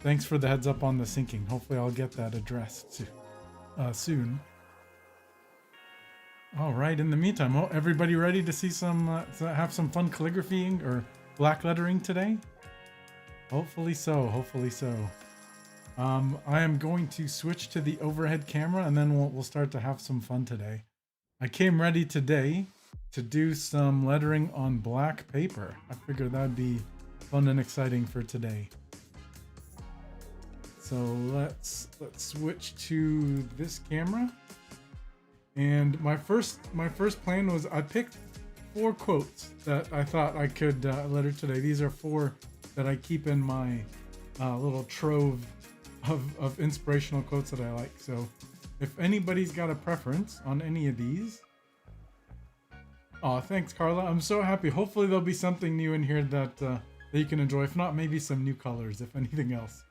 thanks for the heads up on the syncing. Hopefully I'll get that addressed soon. All right, in the meantime, everybody ready to see have some fun calligraphying or blacklettering today? Hopefully so, hopefully so. I am going to switch to the overhead camera and then we'll start to have some fun today. I came ready today to do some lettering on black paper. I figured that'd be fun and exciting for today. So let's switch to this camera. And my first plan was I picked 4 quotes that I thought I could letter today. These are 4 that I keep in my little trove of inspirational quotes that I like. So if anybody's got a preference on any of these, oh, thanks, Carla. I'm so happy. Hopefully there'll be something new in here that you can enjoy. If not, maybe some new colors, if anything else.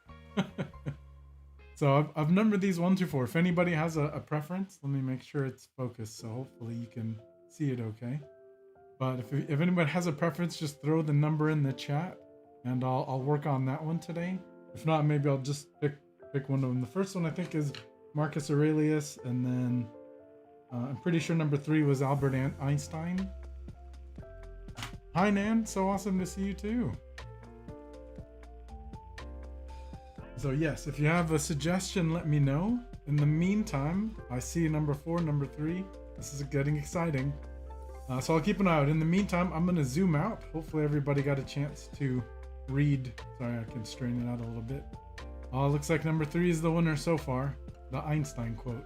So I've numbered these 1 through 4. If anybody has a preference, let me make sure it's focused. So hopefully you can see it okay. But if anybody has a preference, just throw the number in the chat and I'll work on that one today. If not, maybe I'll just pick one of them. The first one I think is Marcus Aurelius, and then I'm pretty sure number 3 was Albert Einstein. Hi Nan, so awesome to see you too. So yes, if you have a suggestion, let me know. In the meantime, I see number 4, number 3. This is getting exciting. So I'll keep an eye out. In the meantime, I'm going to zoom out. Hopefully everybody got a chance to read. Sorry, I can strain it out a little bit. Looks like number 3 is the winner so far, the Einstein quote.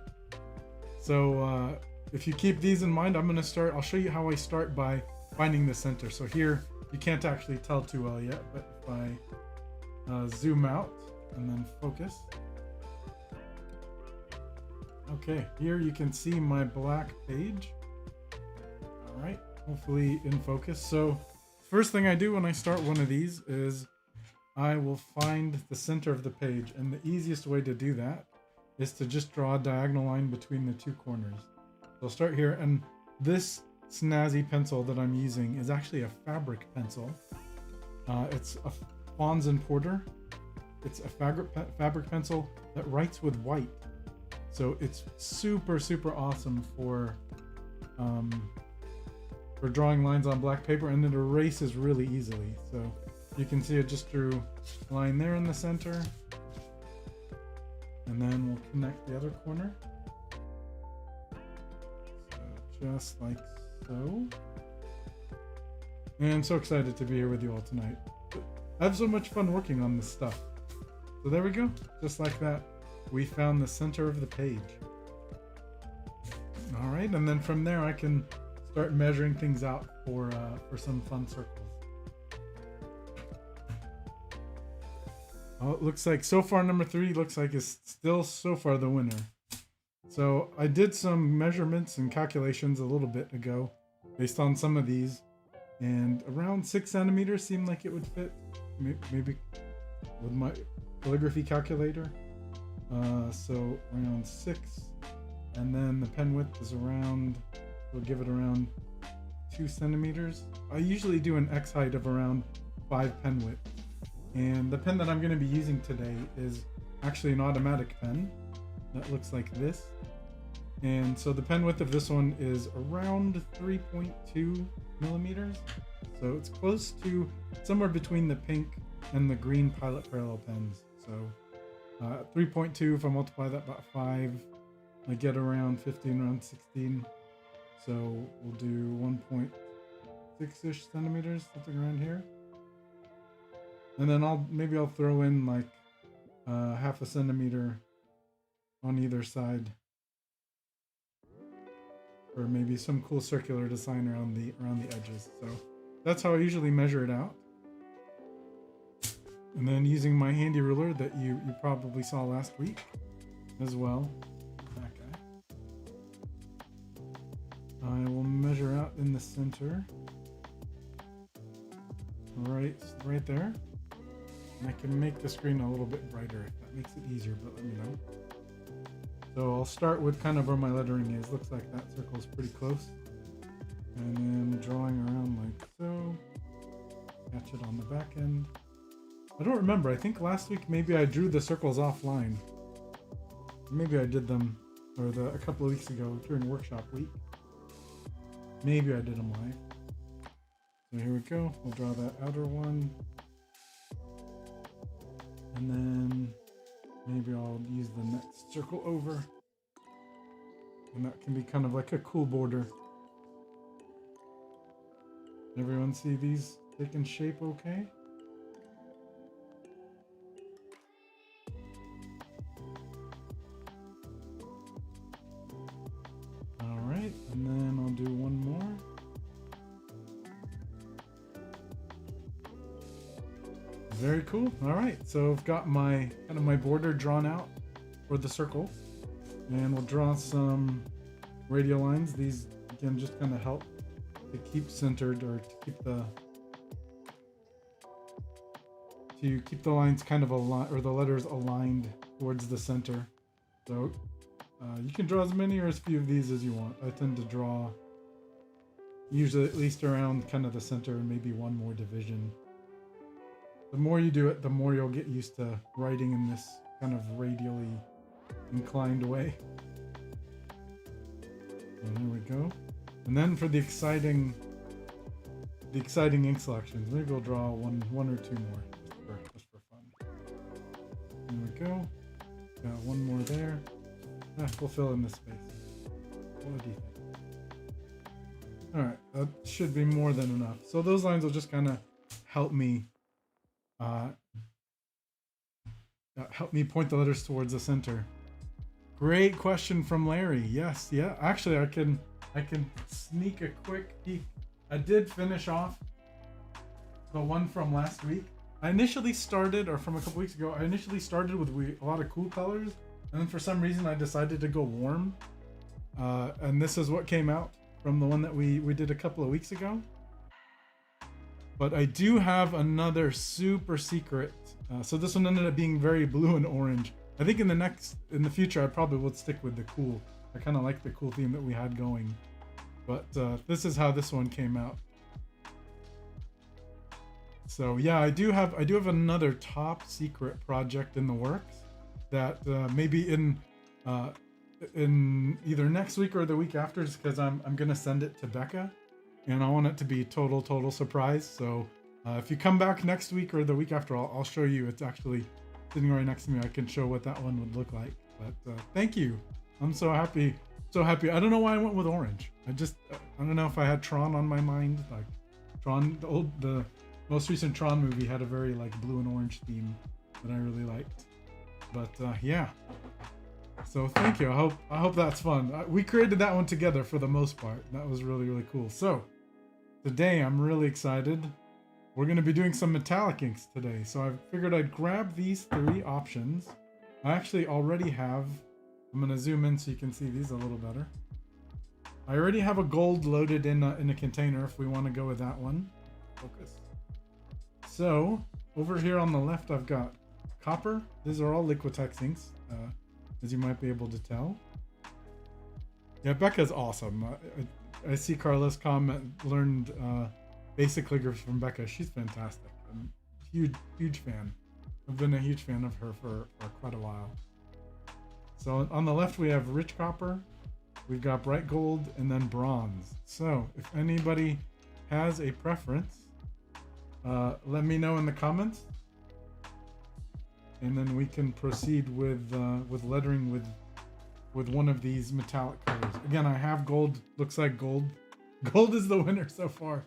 So if you keep these in mind, I'll show you how I start by finding the center. So here, you can't actually tell too well yet, but if I zoom out and then focus. Okay, here you can see my black page. All right, hopefully in focus. So first thing I do when I start one of these is I will find the center of the page, and the easiest way to do that is to just draw a diagonal line between the 2 corners. So I'll start here, and this snazzy pencil that I'm using is actually a fabric pencil. It's a Fons and Porter. It's a fabric pencil that writes with white. So it's super, super awesome for drawing lines on black paper, and it erases really easily. So you can see I just drew a line there in the center, and then we'll connect the other corner. So just like so. And I'm so excited to be here with you all tonight. I have so much fun working on this stuff. So there we go, just like that. We found the center of the page. All right, and then from there I can start measuring things out for some fun circles. Oh, it looks like so far number 3 looks like is still so far the winner. So I did some measurements and calculations a little bit ago based on some of these, and around 6 centimeters seemed like it would fit, maybe with my calligraphy calculator. So around 6, and then the pen width is around, we'll give it around 2 centimeters. I usually do an X height of around 5 pen width. And the pen that I'm going to be using today is actually an automatic pen that looks like this. And so the pen width of this one is around 3.2 millimeters. So it's close to somewhere between the pink and the green Pilot Parallel pens. So 3.2, if I multiply that by 5, I get around 15, around 16. So we'll do 1.6-ish centimeters, something around here. And then I'll throw in like half a centimeter on either side, or maybe some cool circular design around the edges. So that's how I usually measure it out. And then using my handy ruler that you probably saw last week as well, that guy, I will measure out in the center, right there. And I can make the screen a little bit brighter if that makes it easier, but let me know. So I'll start with kind of where my lettering is. Looks like that circle is pretty close. And then drawing around like so. Catch it on the back end. I don't remember. I think last week maybe I drew the circles offline. Maybe I did them, or a couple of weeks ago during workshop week. Maybe I did them live. So here we go. We'll draw that outer one. And then maybe I'll use the next circle over. And that can be kind of like a cool border. Everyone see these taking shape okay? Alright, and then I'll do one more. Very cool. Alright, so I've got my kind of my border drawn out for the circle. And we'll draw some radial lines. These again just kind of help to keep centered, or to keep the lines kind of aligned, or the letters aligned towards the center. So you can draw as many or as few of these as you want. I tend to draw usually at least around kind of the center, and maybe one more division. The more you do it, the more you'll get used to writing in this kind of radially inclined way. And there we go. And then for the exciting ink selections, maybe we'll draw one or two more just for fun. There we go. Got one more there. We'll fill in this space. What do you think? All right, that should be more than enough. So those lines will just kind of help me point the letters towards the center. Great question from Larry. Yes, yeah. Actually, I can sneak a quick peek. I did finish off the one from last week. I initially started, or from a couple weeks ago, I initially started with a lot of cool colors, and then for some reason I decided to go warm. And this is what came out from the one that we did a couple of weeks ago. But I do have another super secret. So this one ended up being very blue and orange. I think in the future, I probably would stick with the cool. I kind of like the cool theme that we had going. But this is how this one came out. So yeah, I do have another top secret project in the works that maybe in either next week or the week after, just because I'm gonna send it to Becca, and I want it to be total surprise. So if you come back next week or the week after, I'll show you. It's actually sitting right next to me. I can show what that one would look like. But thank you. I'm so happy. I don't know why I went with orange. I don't know if I had Tron on my mind. Like Tron, the most recent Tron movie had a very like blue and orange theme that I really liked. But yeah. So thank you. I hope that's fun. We created that one together for the most part. That was really cool. So today I'm really excited. We're going to be doing some metallic inks today. So I figured I'd grab these three options. I actually already have, I'm going to zoom in so you can see these a little better. I already have a gold loaded in a container if we want to go with that one. Focus. So over here on the left, I've got copper. These are all Liquitex inks, as you might be able to tell. Yeah, Becca's awesome. I see Carlos comment, learned basic calligraphy from Becca. She's fantastic. I'm a huge fan. I've been a huge fan of her for quite a while. So on the left we have rich copper, we've got bright gold, and then bronze. So if anybody has a preference, let me know in the comments, and then we can proceed with lettering with one of these metallic colors. Again, I have gold. Looks like gold. Gold is the winner so far.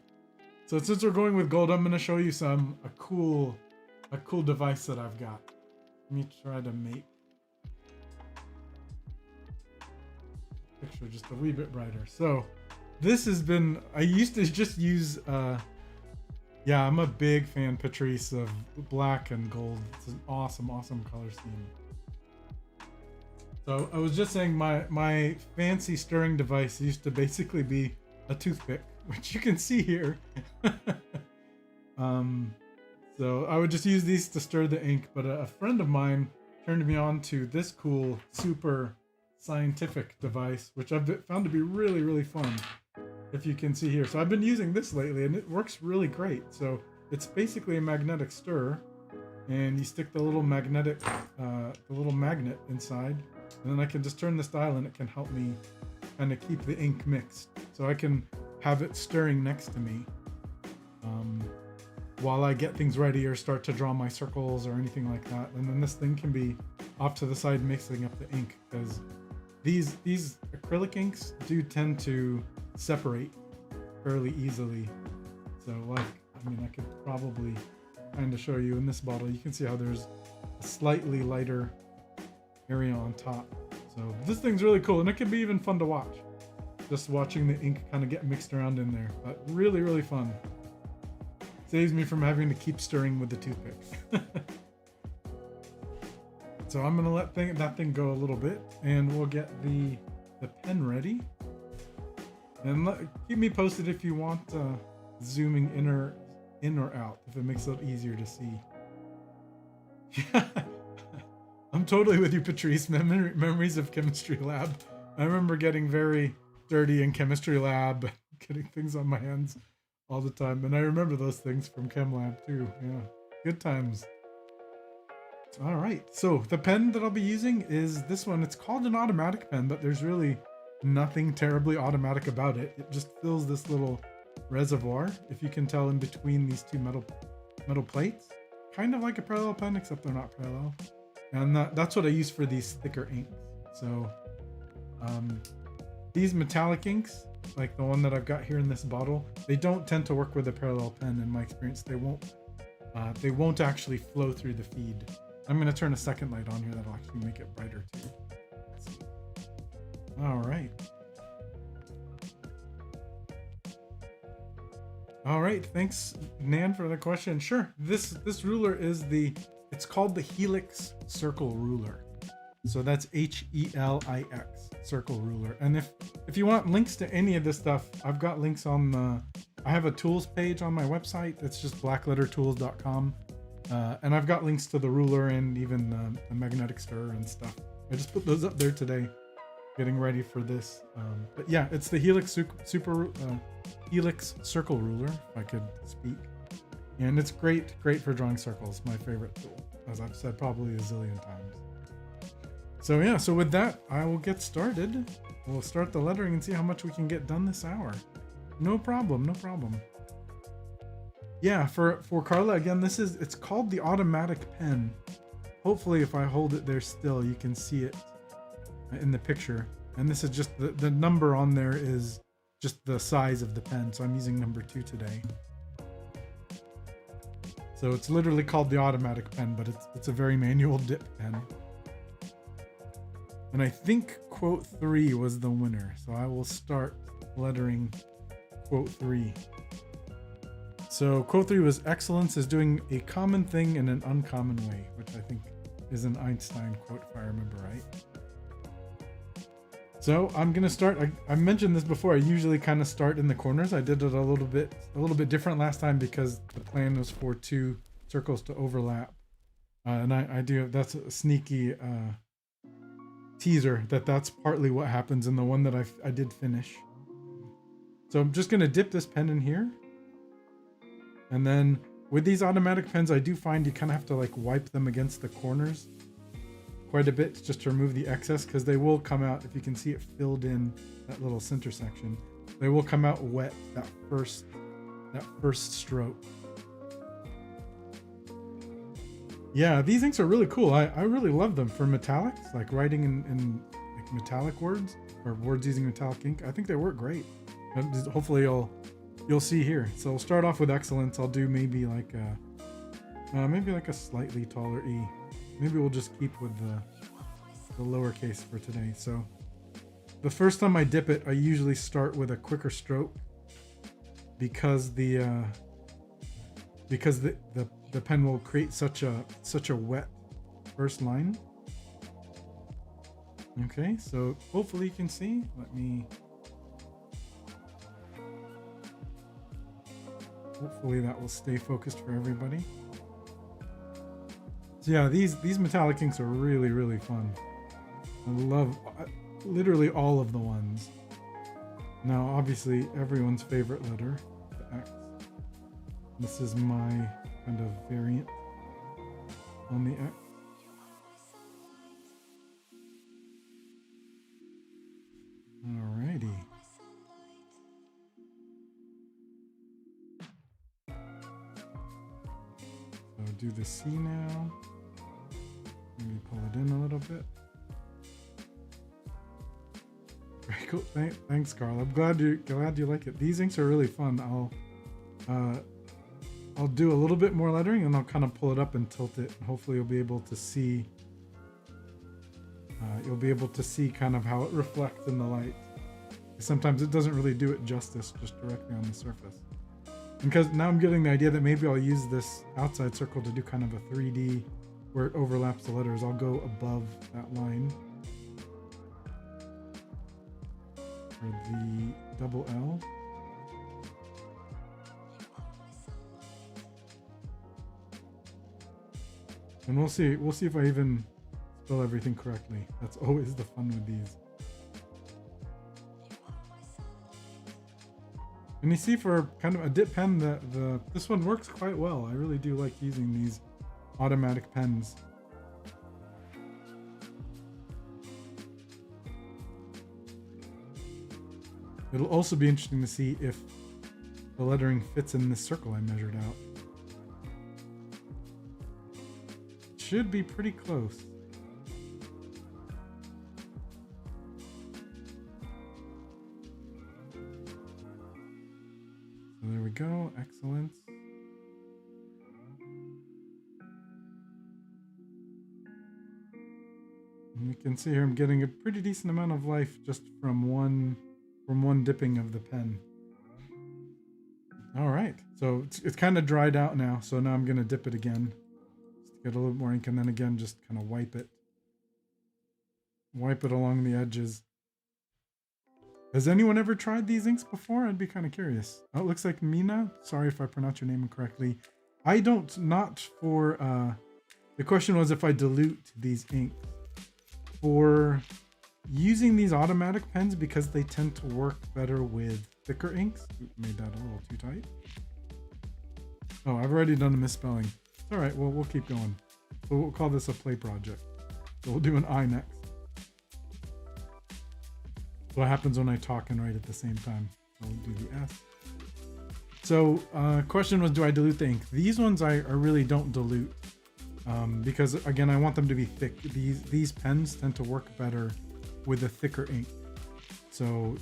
So since we're going with gold, I'm going to show you a cool device that I've got. Let me try to make the picture just a wee bit brighter. So this has been, I used to just use, yeah, I'm a big fan, Patrice, of black and gold. It's an awesome color scheme. So I was just saying my fancy stirring device used to basically be a toothpick, which you can see here. So I would just use these to stir the ink, but a friend of mine turned me on to this cool, super scientific device, which I've found to be really fun, if you can see here. So I've been using this lately, and it works really great. So it's basically a magnetic stir, and you stick the little magnet inside, and then I can just turn this dial and it can help me kind of keep the ink mixed. So I can have it stirring next to me while I get things ready or start to draw my circles or anything like that. And then this thing can be off to the side mixing up the ink, because these acrylic inks do tend to separate fairly easily. So like, I mean, I could probably kind of show you in this bottle. You can see how there's a slightly lighter area on top. So this thing's really cool, and it can be even fun to watch. Just watching the ink kind of get mixed around in there, but really, really fun. Saves me from having to keep stirring with the toothpick. So I'm gonna let that thing go a little bit, and we'll get the pen ready. And keep me posted if you want zooming in or out, if it makes it easier to see. Yeah, I'm totally with you, Patrice. Memories of chemistry lab. I remember getting very dirty in chemistry lab, getting things on my hands all the time, and I remember those things from chem lab too. Yeah, good times. All right, so the pen that I'll be using is this one. It's called an automatic pen, but there's really nothing terribly automatic about it. It just fills this little reservoir, if you can tell, in between these two metal plates, kind of like a parallel pen, except they're not parallel. And that's what I use for these thicker inks. So these metallic inks, like the one that I've got here in this bottle, they don't tend to work with a parallel pen. In my experience, they won't actually flow through the feed. I'm going to turn a second light on here that'll actually make it brighter too. All right. All right, thanks Nan for the question. Sure, this ruler is it's called the Helix Circle Ruler. So that's HELIX Circle Ruler. And if you want links to any of this stuff, I've got links on I have a tools page on my website. It's just blacklettertools.com. And I've got links to the ruler and even the magnetic stirrer and stuff. I just put those up there today, getting ready for this. But yeah, it's the Helix Helix Circle Ruler, if I could speak. And it's great for drawing circles. My favorite tool, as I've said probably a zillion times. So yeah, so with that, I will get started. We'll start the lettering and see how much we can get done this hour. No problem, no problem. Yeah, for Carla, again, it's called the automatic pen. Hopefully if I hold it there still, you can see it in the picture. And this is just the number on there is just the size of the pen. So I'm using number 2 today. So it's literally called the automatic pen, but it's a very manual dip pen. And I think quote 3 was the winner. So I will start lettering quote 3. So quote 3 was, excellence is doing a common thing in an uncommon way, which I think is an Einstein quote, if I remember right. So I'm gonna start. I mentioned this before. I usually kind of start in the corners. I did it a little bit different last time because the plan was for 2 circles to overlap. And I do. That's a sneaky teaser that's partly what happens in the one that I did finish. So I'm just gonna dip this pen in here. And then with these automatic pens, I do find you kind of have to like wipe them against the corners quite a bit just to remove the excess, because they will come out, if you can see it filled in that little center section, they will come out wet that first stroke. Yeah, these inks are really cool. I really love them for metallics, like writing in like metallic words or words using metallic ink. I think they work great. Hopefully you'll see here. So we'll start off with excellence. I'll do maybe like a slightly taller E. Maybe we'll just keep with the lowercase for today. So the first time I dip it, I usually start with a quicker stroke because the pen will create such a wet first line. Okay, so hopefully you can see. Hopefully that will stay focused for everybody. So yeah, these metallic inks are really, really fun. I love literally all of the ones. Now, obviously, everyone's favorite letter, the X. This is my kind of variant. on the X. Alrighty. So do the C now. Maybe pull it in a little bit. Very cool. Thanks, Carl. I'm glad you like it. These inks are really fun. I'll do a little bit more lettering and I'll kind of pull it up and tilt it. Hopefully you'll be able to see. You'll be able to see kind of how it reflects in the light. Sometimes it doesn't really do it justice just directly on the surface. Because now I'm getting the idea that maybe I'll use this outside circle to do kind of a 3D where it overlaps the letters. I'll go above that line for the double L. And we'll see if I even spell everything correctly. That's always the fun with these. And you see, for kind of a dip pen, this one works quite well. I really do like using these automatic pens. It'll also be interesting to see if the lettering fits in this circle I measured out. Should be pretty close. So there we go. Excellent. And you can see here I'm getting a pretty decent amount of life just from one dipping of the pen. All right, so it's kind of dried out now. So now I'm gonna dip it again. Get a little more ink and then again just kind of wipe it along the edges. Has anyone ever tried these inks before? I'd be kind of curious. Oh, it looks like Mina. Sorry if I pronounce your name incorrectly. I don't, not for, the question was if I dilute these inks. For using these automatic pens, because they tend to work better with thicker inks. Made that a little too tight. Oh, I've already done a misspelling. All right, well, we'll keep going. So we'll call this a play project. So we'll do an I next. What happens when I talk and write at the same time? So we'll do the S. So question was, do I dilute the ink? These ones I really don't dilute because, again, I want them to be thick. These pens tend to work better with a thicker ink. So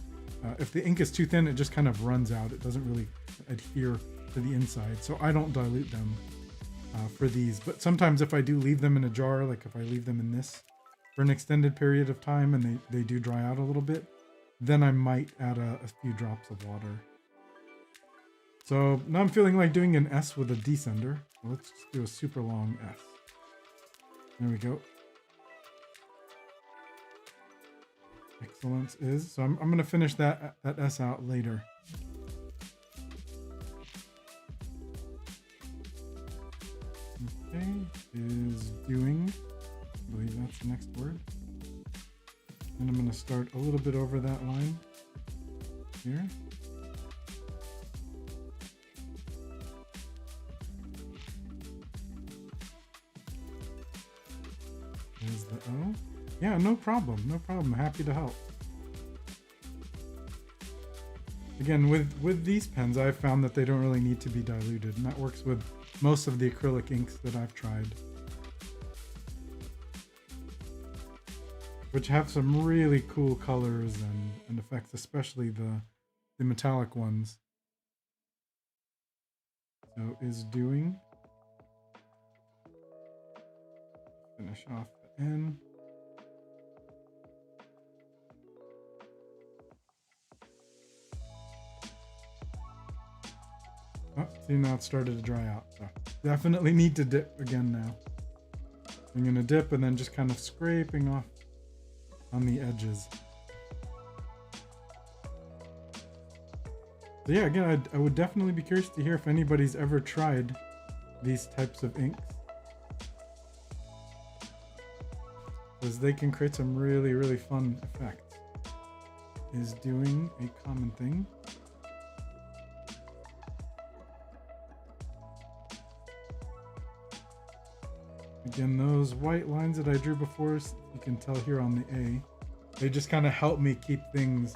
if the ink is too thin, it just kind of runs out. It doesn't really adhere to the inside. So I don't dilute them. For these, but sometimes if I do leave them in a jar, like if I leave them in this for an extended period of time and they do dry out a little bit, then I might add a few drops of water. So now I'm feeling like doing an S with a descender. So let's just do a super long S. There we go. Excellence is, so I'm going to finish that S out later. Okay, is doing, I believe that's the next word. And I'm going to start a little bit over that line here. There's the O. Yeah, no problem, no problem. Happy to help. Again, with these pens, I've found that they don't really need to be diluted, and that works with most of the acrylic inks that I've tried, which have some really cool colors and effects, especially the metallic ones. So is doing. Finish off the N. Oh, see, now it started to dry out. So definitely need to dip again now. I'm going to dip and then just kind of scraping off on the edges. So yeah, again, I would definitely be curious to hear if anybody's ever tried these types of inks, because they can create some really, really fun effects. Is doing a common thing. Again, those white lines that I drew before, you can tell here on the A, they just kind of help me keep things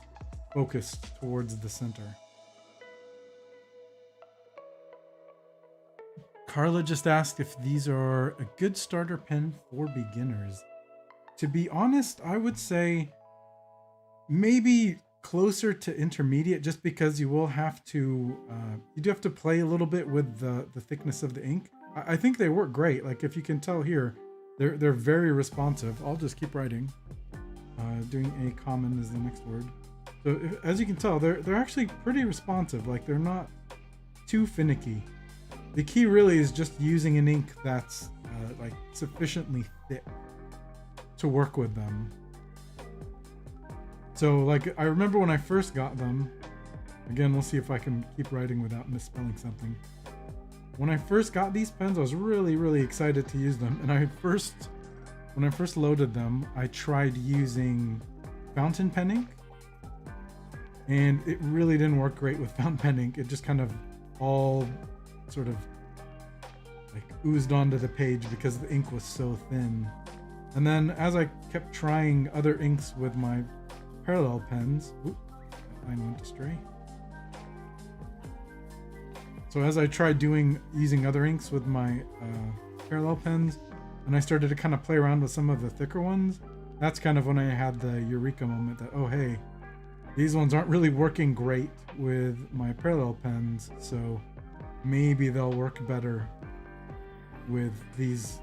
focused towards the center. Carla just asked if these are a good starter pen for beginners. To be honest, I would say maybe closer to intermediate, just because you will have to, you do have to play a little bit with the thickness of the ink. I think they work great. Like if you can tell here, they're very responsive. I'll just keep writing. Doing a common is the next word. So as you can tell, they're actually pretty responsive. Like they're not too finicky. The key really is just using an ink that's like sufficiently thick to work with them. So like I remember when I first got them, again, we'll see if I can keep writing without misspelling something. When I first got these pens, I was really excited to use them. And when I first loaded them, I tried using fountain pen ink, and it really didn't work great with fountain pen ink. It just kind of all sort of like oozed onto the page because the ink was so thin. And then as I kept trying other inks with my parallel pens, that line went astray. So as I tried using other inks with my parallel pens, and I started to kind of play around with some of the thicker ones, that's kind of when I had the eureka moment that, oh hey, these ones aren't really working great with my parallel pens, so maybe they'll work better with these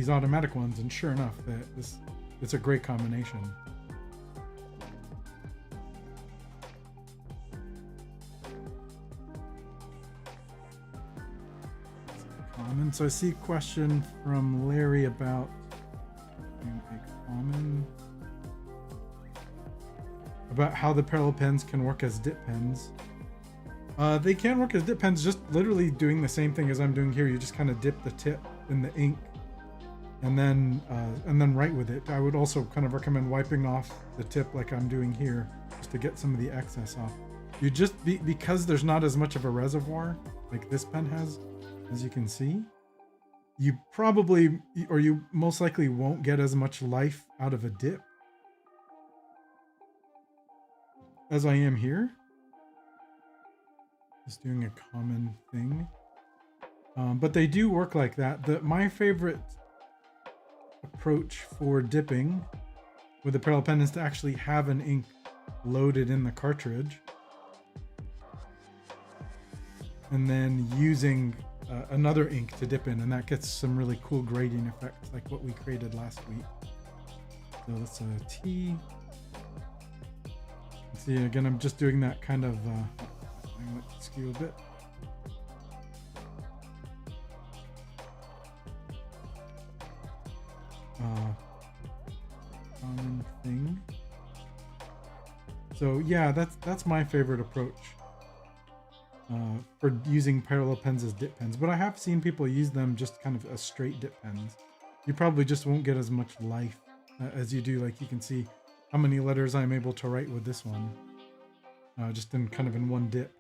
automatic ones. And sure enough, it's a great combination. Common. So I see a question from Larry about how the parallel pens can work as dip pens. They can work as dip pens, just literally doing the same thing as I'm doing here. You just kind of dip the tip in the ink and then write with it. I would also kind of recommend wiping off the tip like I'm doing here, just to get some of the excess off. You just because there's not as much of a reservoir like this pen has, as you can see, you most likely won't get as much life out of a dip as I am here. Just doing a common thing. But they do work like that. My favorite approach for dipping with a parallel pen is to actually have an ink loaded in the cartridge, and then using another ink to dip in, and that gets some really cool grading effects like what we created last week. So that's a T. See, again, I'm just doing that kind of I'm going to skew a bit. Common thing. So yeah, that's my favorite approach for using parallel pens as dip pens. But I have seen people use them just kind of as straight dip pens. You probably just won't get as much life as you do. Like you can see how many letters I'm able to write with this one, just in kind of in one dip.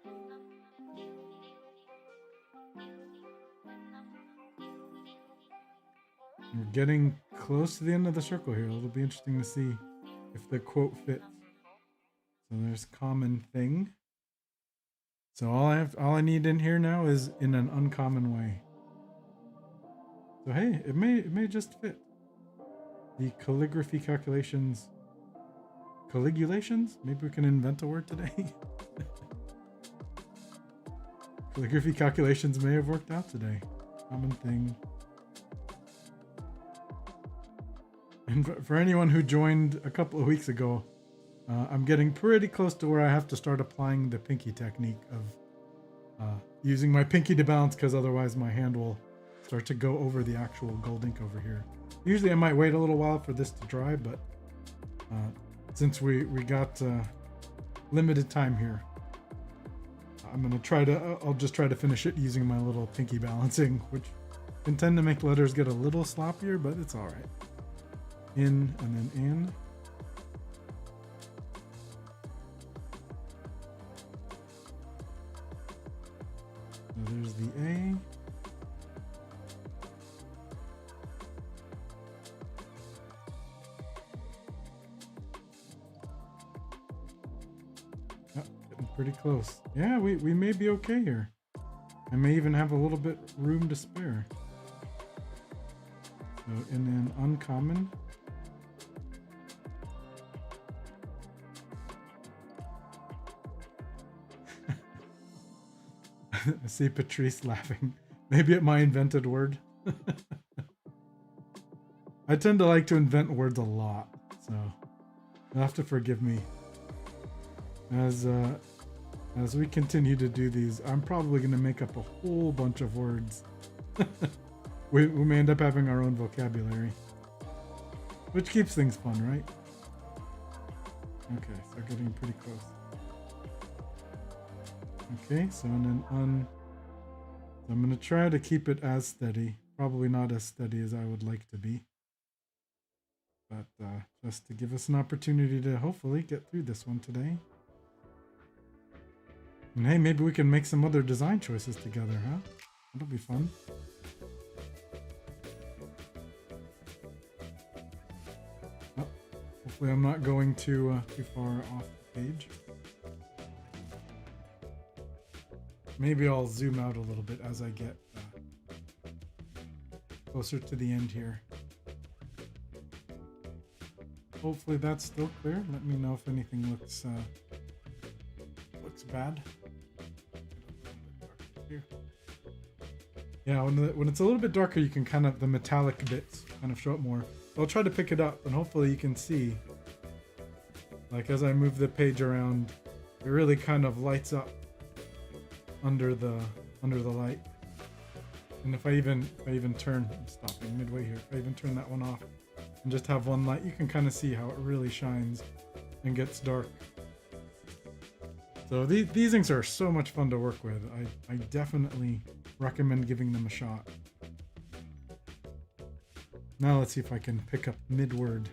We're getting close to the end of the circle here. It'll be interesting to see if the quote fits. So there's common thing. So all I need in here now is in an uncommon way. So hey, it may just fit. The calligraphy calculations. Caligulations? Maybe we can invent a word today. Calligraphy calculations may have worked out today. Common thing. And for anyone who joined a couple of weeks ago, I'm getting pretty close to where I have to start applying the pinky technique of using my pinky to balance, because otherwise my hand will start to go over the actual gold ink over here. Usually I might wait a little while for this to dry, but since we got limited time here, I'll just try to finish it using my little pinky balancing, which can tend to make letters get a little sloppier, but it's all right. In and then in. So there's the A. Pretty close. Yeah, we may be okay here. I may even have a little bit room to spare. So in an uncommon. I see Patrice laughing. Maybe at my invented word. I tend to like to invent words a lot, so you'll have to forgive me. As we continue to do these, I'm probably going to make up a whole bunch of words. we may end up having our own vocabulary, which keeps things fun, right? Okay, so getting pretty close. Okay, so I'm going to try to keep it as steady. Probably not as steady as I would like to be. But just to give us an opportunity to hopefully get through this one today. And hey, maybe we can make some other design choices together, huh? That'll be fun. Oh, hopefully I'm not going too far off the page. Maybe I'll zoom out a little bit as I get closer to the end here. Hopefully that's still clear. Let me know if anything looks bad. Here. Yeah, when it's a little bit darker, you can kind of, the metallic bits kind of show up more. So I'll try to pick it up, and hopefully you can see, like as I move the page around, it really kind of lights up under the light. And if I even turn, I'm stopping midway here. If I even turn that one off and just have one light, you can kind of see how it really shines and gets dark. So these things are so much fun to work with. I definitely recommend giving them a shot. Now let's see if I can pick up mid-word.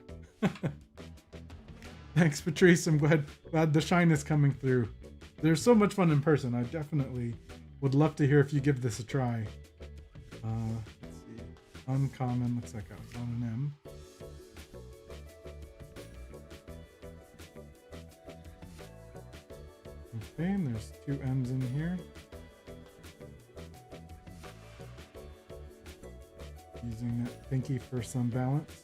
Thanks, Patrice. I'm glad the shine is coming through. They're so much fun in person. I definitely would love to hear if you give this a try. Let's see. Uncommon. Looks like I was on an M. Okay, and there's two M's in here. Using that pinky for some balance.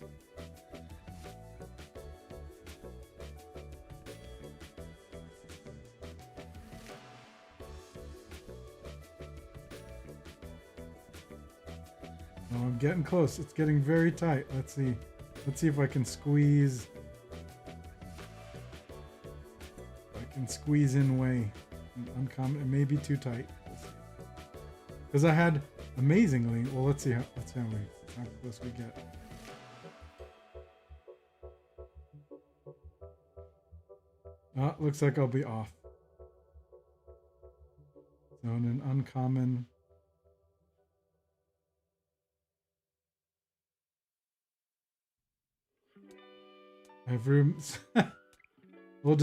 Oh, I'm getting close. It's getting very tight. Let's see. Let's see if I can squeeze. I can squeeze in way. Uncommon. It may be too tight. Because I had amazingly. Well, let's see how close we get. Oh, looks like I'll be off. So in an uncommon. I have rooms. we'll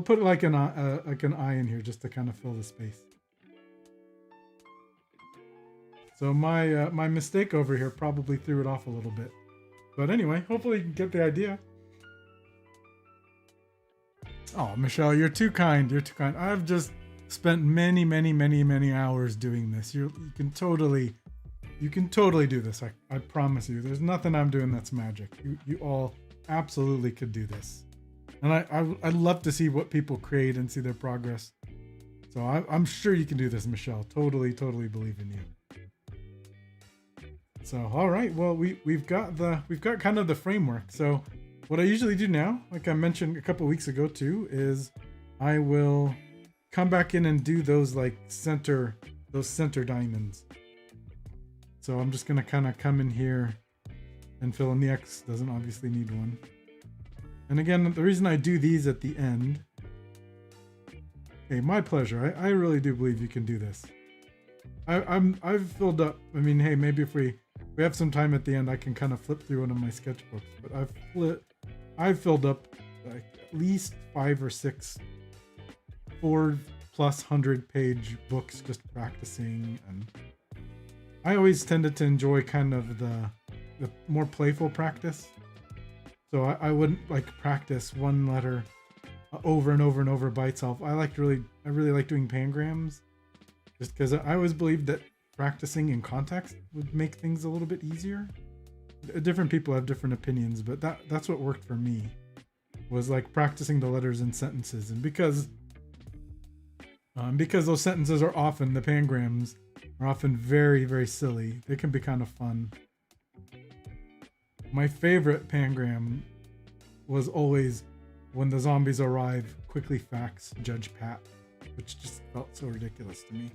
put like an eye in here just to kind of fill the space. So my mistake over here probably threw it off a little bit. But anyway, hopefully you can get the idea. Oh, Michelle, you're too kind. You're too kind. I've just spent many hours doing this. You can totally do this. I promise you. There's nothing I'm doing that's magic. You all absolutely could do this. And I'd love to see what people create and see their progress. So I'm sure you can do this, Michelle. Totally believe in you. So all right, well we've got kind of the framework. So what I usually do now, like I mentioned a couple weeks ago too, is I will come back in and do those center diamonds. So I'm just gonna kind of come in here and fill in the X. Doesn't obviously need one. And again, the reason I do these at the end. Hey, my pleasure. I really do believe you can do this. I've filled up. I mean, hey, maybe if we have some time at the end, I can kind of flip through one of my sketchbooks. But I've filled up like at least 5 or 6 4+ 100-page books just practicing, and I always tended to enjoy kind of the more playful practice. So I wouldn't like practice one letter over and over and over by itself. I really like doing pangrams, just because I always believed that practicing in context would make things a little bit easier. Different people have different opinions, but that's what worked for me, was like practicing the letters in sentences. And because those sentences are often, the pangrams are often very, very silly, they can be kind of fun. My favorite pangram was always, when the zombies arrive, quickly fax Judge Pat, which just felt so ridiculous to me.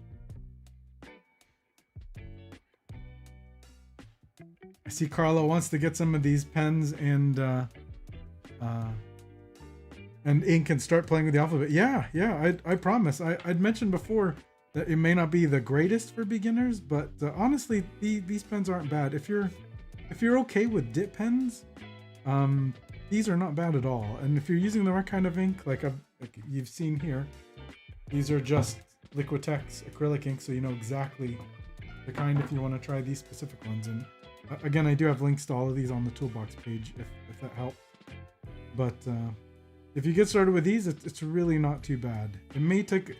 I see Carla wants to get some of these pens and ink and start playing with the alphabet. Yeah, I promise. I'd mentioned before that it may not be the greatest for beginners, but honestly, these pens aren't bad. If you're okay with dip pens, these are not bad at all. And if you're using the right kind of ink, like you've seen here, these are just Liquitex acrylic ink, so you know exactly the kind if you want to try these specific ones. And again, I do have links to all of these on the toolbox page if that helps. But if you get started with these, it's really not too bad. It may take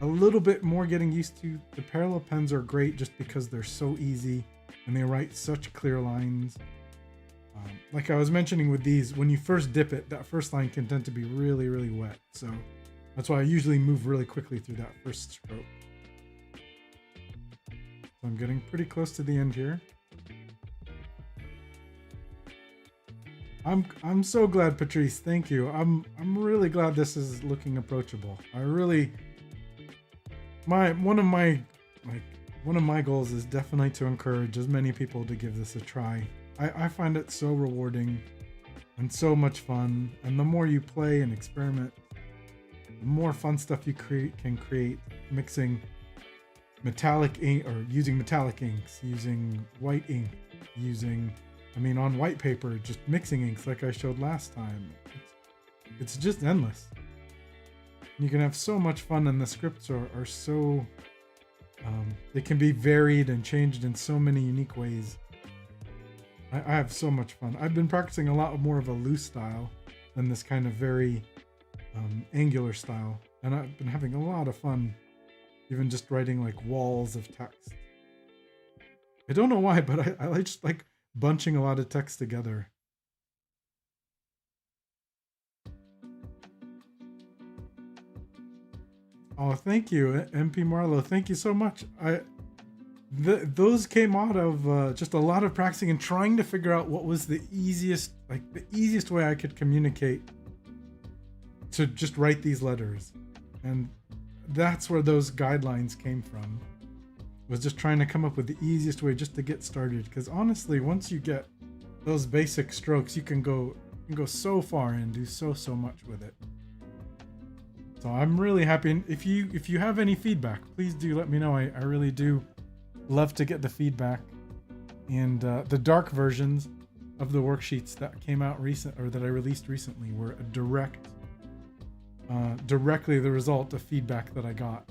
a little bit more getting used to. The parallel pens are great just because they're so easy and they write such clear lines. Like I was mentioning with these, when you first dip it, that first line can tend to be really, really wet. So that's why I usually move really quickly through that first stroke. So I'm getting pretty close to the end here. I'm so glad, Patrice. Thank you. I'm really glad this is looking approachable. One of my goals is definitely to encourage as many people to give this a try. I find it so rewarding and so much fun. And the more you play and experiment, the more fun stuff you can create, mixing metallic ink or using metallic inks, using white ink, on white paper, just mixing inks like I showed last time. It's just endless. You can have so much fun, and the scripts are so they can be varied and changed in so many unique ways. I have so much fun. I've been practicing a lot more of a loose style than this kind of very angular style, and I've been having a lot of fun even just writing like walls of text. I don't know why, but I just like bunching a lot of text together. Oh, thank you, MP Marlowe. Thank you so much. Those came out of just a lot of practicing and trying to figure out what was the easiest way I could communicate to just write these letters. And that's where those guidelines came from, was just trying to come up with the easiest way just to get started. Because honestly, once you get those basic strokes, you can go so far and do so much with it. So I'm really happy. And if you have any feedback, please do let me know. I really do love to get the feedback. And the dark versions of the worksheets that came out that I released recently were a directly the result of feedback that I got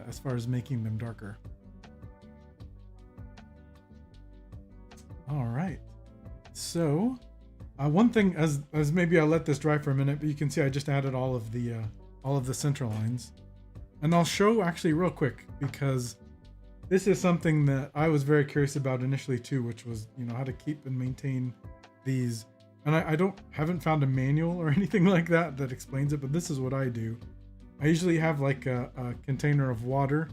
as far as making them darker. All right. So one thing, as maybe I'll let this dry for a minute, but you can see I just added all of the center lines. And I'll show actually real quick, because this is something that I was very curious about initially too, which was, how to keep and maintain these. And I haven't found a manual or anything like that explains it, but this is what I do. I usually have like a container of water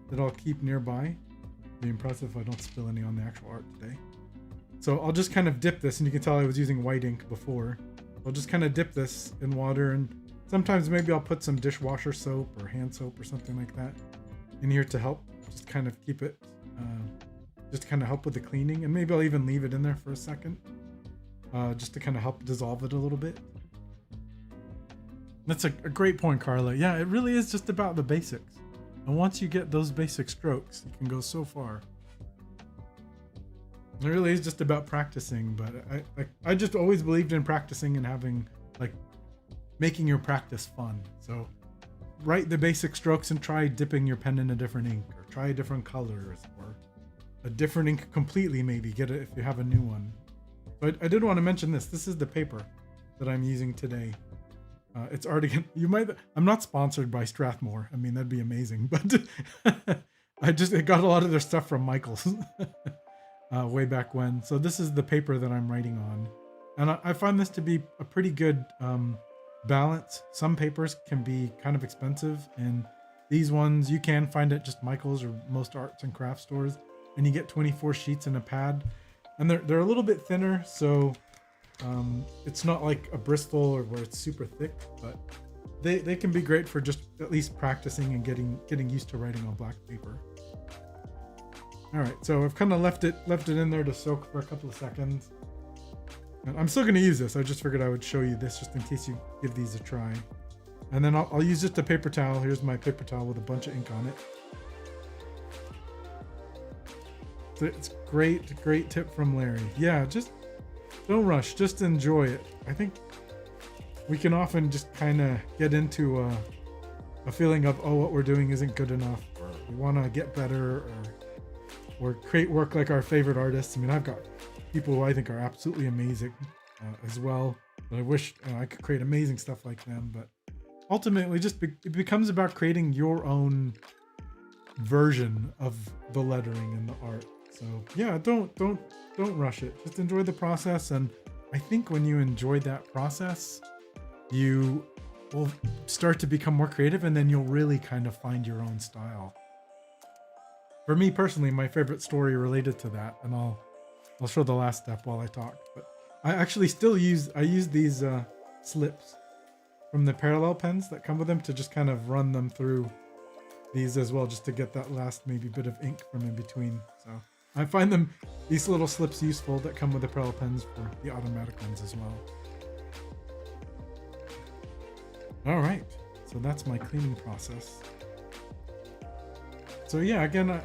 that I'll keep nearby. Be impressive if I don't spill any on the actual art today. So I'll just kind of dip this, and you can tell I was using white ink before. I'll just kind of dip this in water, and sometimes maybe I'll put some dishwasher soap or hand soap or something like that in here to help just kind of keep it, just kind of help with the cleaning. And maybe I'll even leave it in there for a second, just to kind of help dissolve it a little bit. That's a great point, Carla. Yeah, it really is just about the basics. And once you get those basic strokes, you can go so far. It really is just about practicing, but I just always believed in practicing and having, making your practice fun. So write the basic strokes and try dipping your pen in a different ink, or try different colors, or a different ink completely, maybe get it if you have a new one. But I did want to mention this is the paper that I'm using today. It's already, you might, I'm not sponsored by Strathmore. I mean, that'd be amazing, but I got a lot of their stuff from Michael's way back when. So this is the paper that I'm writing on. And I find this to be a pretty good balance. Some papers can be kind of expensive, and these ones you can find at just Michael's or most arts and crafts stores, and you get 24 sheets in a pad, and they're a little bit thinner, so it's not like a Bristol or where it's super thick, but they can be great for just at least practicing and getting used to writing on black paper. All right, so I've kind of left it in there to soak for a couple of seconds. And I'm still going to use this. I just figured I would show you this just in case you give these a try. And then I'll use just a paper towel. Here's my paper towel with a bunch of ink on it. So it's great tip from Larry. Yeah, just don't rush. Just enjoy it. I think we can often just kind of get into a feeling of, oh, what we're doing isn't good enough, or we want to get better, or create work like our favorite artists. I mean, I've got people who I think are absolutely amazing as well. But I wish I could create amazing stuff like them. But ultimately, it becomes about creating your own version of the lettering and the art. So yeah, don't rush it. Just enjoy the process. And I think when you enjoy that process, you will start to become more creative, and then you'll really kind of find your own style. For me personally, my favorite story related to that, and I'll show the last step while I talk, but I actually still use these slips from the parallel pens that come with them to just kind of run them through these as well, just to get that last maybe bit of ink from in between. So I find these little slips useful that come with the parallel pens for the automatic ones as well. All right, so that's my cleaning process. So yeah, again,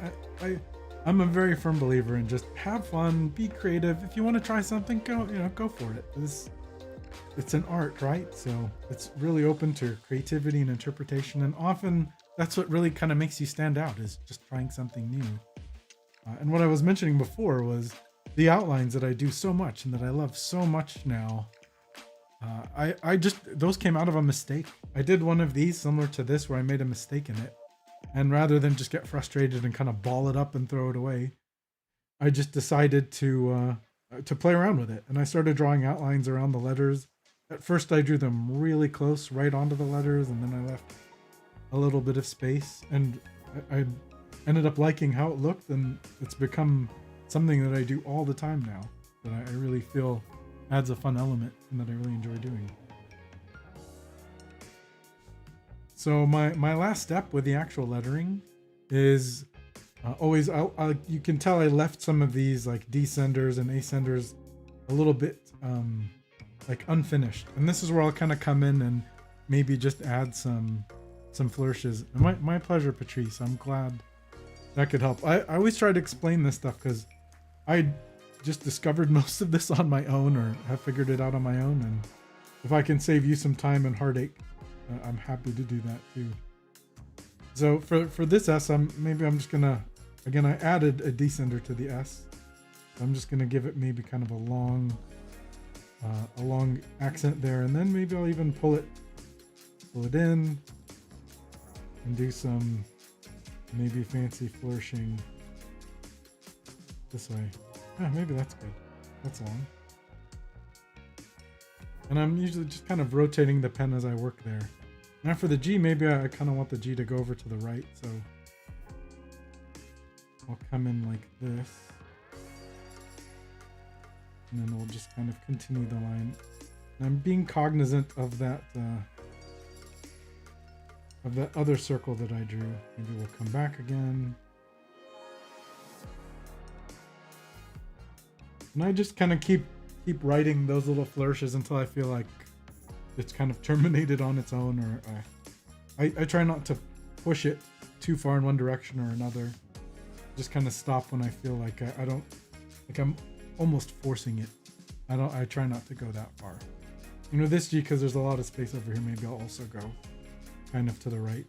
I'm a very firm believer in just have fun, be creative. If you want to try something, go for it. It's an art, right? So it's really open to creativity and interpretation, and often that's what really kind of makes you stand out, is just trying something new. And what I was mentioning before was the outlines that I do so much and that I love so much now. Those came out of a mistake. I did one of these similar to this where I made a mistake in it. And rather than just get frustrated and kind of ball it up and throw it away, I just decided to play around with it. And I started drawing outlines around the letters. At first I drew them really close right onto the letters, and then I left a little bit of space. And I ended up liking how it looked, and it's become something that I do all the time now, that I really feel adds a fun element and that I really enjoy doing. So my last step with the actual lettering is always, you can tell I left some of these like descenders and ascenders a little bit like unfinished. And this is where I'll kind of come in and maybe just add some flourishes. My pleasure, Patrice. I'm glad that could help. I always try to explain this stuff because I just discovered most of this on my own, or have figured it out on my own. And if I can save you some time and heartache, I'm happy to do that too. So for this S, I'm just gonna, again, I added a descender to the S. So I'm just gonna give it maybe kind of a long accent there, and then maybe I'll even pull it in and do some maybe fancy flourishing this way. Maybe that's good. That's long. And I'm usually just kind of rotating the pen as I work there. Now for the G, maybe I kind of want the G to go over to the right, so I'll come in like this. And then we'll just kind of continue the line. And I'm being cognizant of that other circle that I drew. Maybe we'll come back again. And I just kind of keep writing those little flourishes until I feel like it's kind of terminated on its own, or I try not to push it too far in one direction or another. Just kind of stop when I feel like I don't, like I'm almost forcing it. I try not to go that far. You know, this G, because there's a lot of space over here, maybe I'll also go kind of to the right.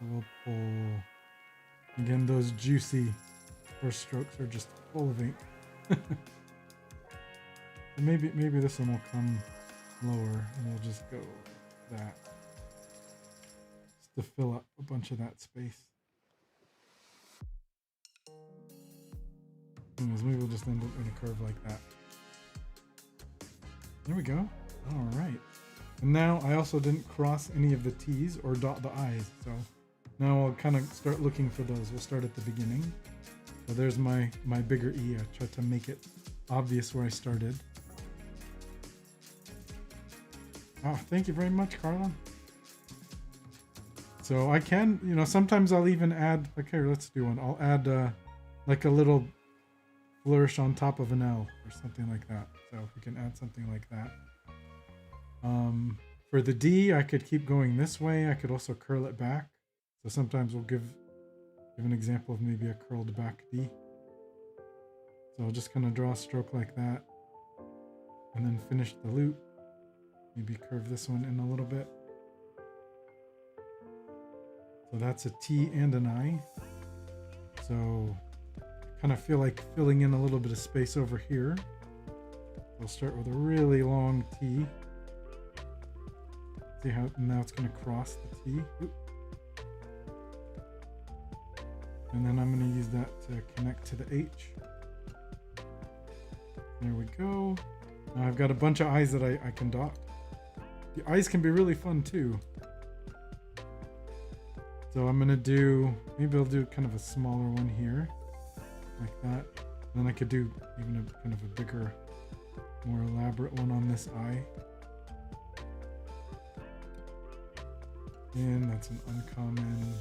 We'll pull, again, those juicy first strokes are just full of ink. maybe this one will come lower, and we'll just go that. Just to fill up a bunch of that space. Anyways, maybe we'll just end up in a curve like that. There we go. All right. And now I also didn't cross any of the T's or dot the I's. So now I'll kind of start looking for those. We'll start at the beginning. So there's my bigger E. I tried to make it obvious where I started. Oh, thank you very much, Carla. So I can, you know, sometimes I'll even add, okay, let's do one. I'll add like a little flourish on top of an L or something like that. So if we can add something like that. For the D, I could keep going this way. I could also curl it back. So sometimes we'll give an example of maybe a curled back D. So I'll just kind of draw a stroke like that and then finish the loop. Maybe curve this one in a little bit. So that's a T and an I. So I kind of feel like filling in a little bit of space over here. We'll start with a really long T. See how now it's going to cross the T. Oop. And then I'm going to use that to connect to the H. There we go. Now I've got a bunch of I's that I can dot. The I's can be really fun too. So I'm going to do, maybe I'll do kind of a smaller one here. Like that. And then I could do even a kind of a bigger, more elaborate one on this I. And that's an uncommon,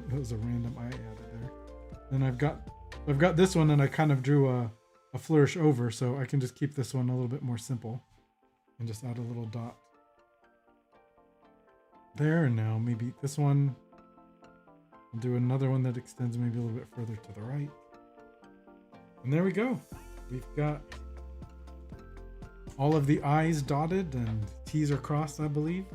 that was a random I added there. Then I've got this one, and I kind of drew a flourish over, so I can just keep this one a little bit more simple and just add a little dot there. And now maybe this one, I'll do another one that extends maybe a little bit further to the right. And there we go. We've got all of the I's dotted and T's are crossed, I believe.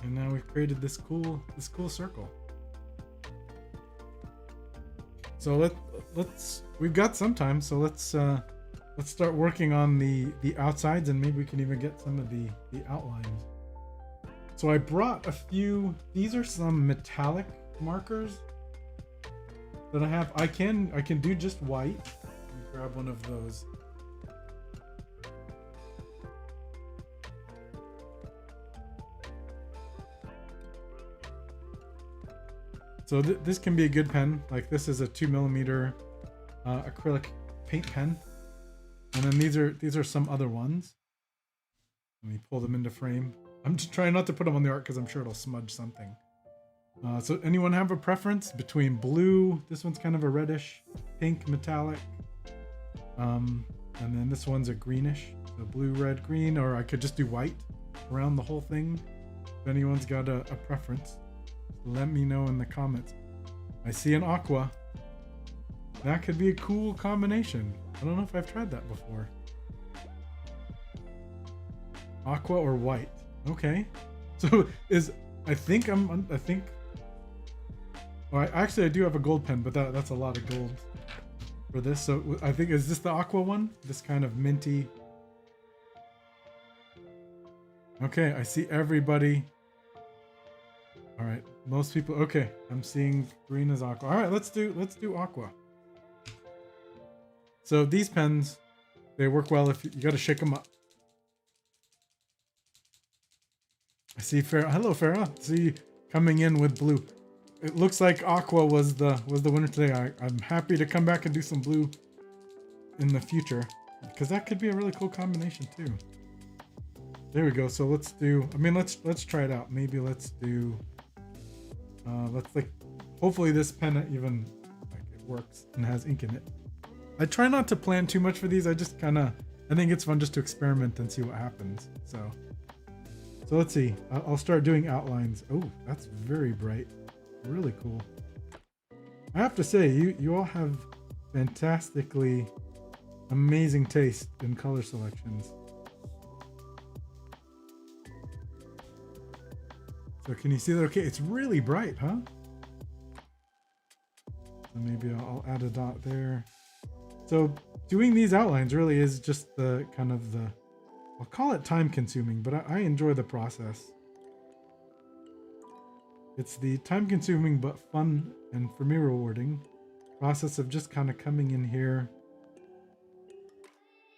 And now we've created this cool circle. So we've got some time, so let's start working on the outsides, and maybe we can even get some of the outlines. So I brought a few, these are some metallic markers that I have. I can do just white. Let me grab one of those. So this can be a good pen. Like this is a 2mm acrylic paint pen, and then these are some other ones. Let me pull them into frame. I'm just trying not to put them on the art because I'm sure it'll smudge something. So anyone have a preference between blue? This one's kind of a reddish, pink, metallic, and then this one's a greenish, so blue, red, green. Or I could just do white around the whole thing. If anyone's got a preference, let me know in the comments. I see an aqua. That could be a cool combination. I don't know if I've tried that before. Aqua or white. Okay. So I think well, actually I do have a gold pen, but that's a lot of gold for this. So I think, is this the aqua one? This kind of minty. Okay, I see everybody. All right, most people. Okay, I'm seeing green as aqua. All right, let's do aqua. So these pens, they work well if you got to shake them up. I see Farah. Hello, Farah. See you coming in with blue. It looks like aqua was the winner today. I'm happy to come back and do some blue in the future, because that could be a really cool combination too. There we go. So let's try it out. Maybe let's do. Hopefully this pen even it works and has ink in it. I try not to plan too much for these. I think it's fun just to experiment and see what happens. So let's see. I'll start doing outlines. Oh, that's very bright. Really cool. I have to say, you all have fantastically amazing taste in color selections. So can you see that? Okay, it's really bright, huh? So maybe I'll add a dot there. So doing these outlines really is just the kind of the, I'll call it time consuming, but I enjoy the process. It's the time consuming but fun and for me rewarding process of just kind of coming in here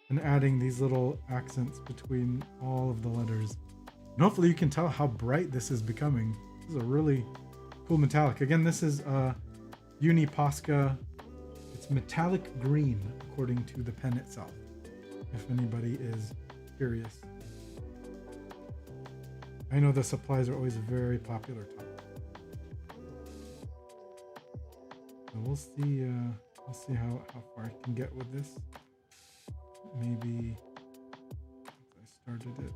and adding these little accents between all of the letters. And hopefully you can tell how bright this is becoming. This is a really cool metallic. Again, this is Uni Posca. It's metallic green according to the pen itself, if anybody is curious. I know the supplies are always a very popular topic. So we'll see how far I can get with this. Maybe I started it.